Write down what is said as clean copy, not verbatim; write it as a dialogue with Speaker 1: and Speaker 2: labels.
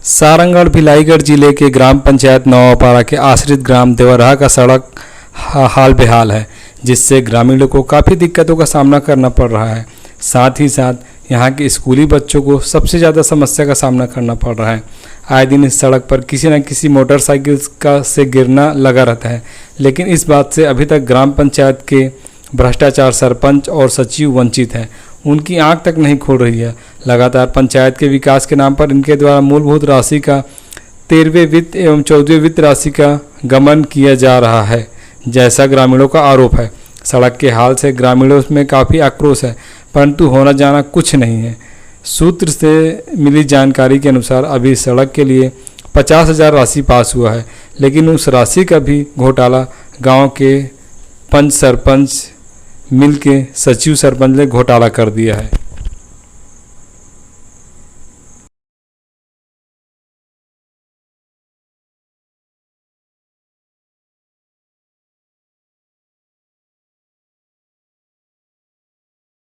Speaker 1: सारंगढ़ भिलाईगढ़ जिले के ग्राम पंचायत नवापाड़ा के आश्रित ग्राम देवराहा का सड़क हाल बेहाल है, जिससे ग्रामीणों को काफ़ी दिक्कतों का सामना करना पड़ रहा है। साथ ही साथ यहाँ के स्कूली बच्चों को सबसे ज़्यादा समस्या का सामना करना पड़ रहा है। आए दिन इस सड़क पर किसी न किसी मोटरसाइकिल का से गिरना लगा रहता है, लेकिन इस बात से अभी तक ग्राम पंचायत के भ्रष्टाचार सरपंच और सचिव वंचित हैं। उनकी आंख तक नहीं खोल रही है। लगातार पंचायत के विकास के नाम पर इनके द्वारा मूलभूत राशि का 13वें वित्त एवं 14वें वित्त राशि का गमन किया जा रहा है, जैसा ग्रामीणों का आरोप है। सड़क के हाल से ग्रामीणों में काफ़ी आक्रोश है, परंतु होना जाना कुछ नहीं है। सूत्र से मिली जानकारी के अनुसार अभी सड़क के लिए 50,000 राशि पास हुआ है, लेकिन उस राशि का भी घोटाला गांव के पंच सरपंच मिल के सचिव सरपंच ने घोटाला कर दिया है।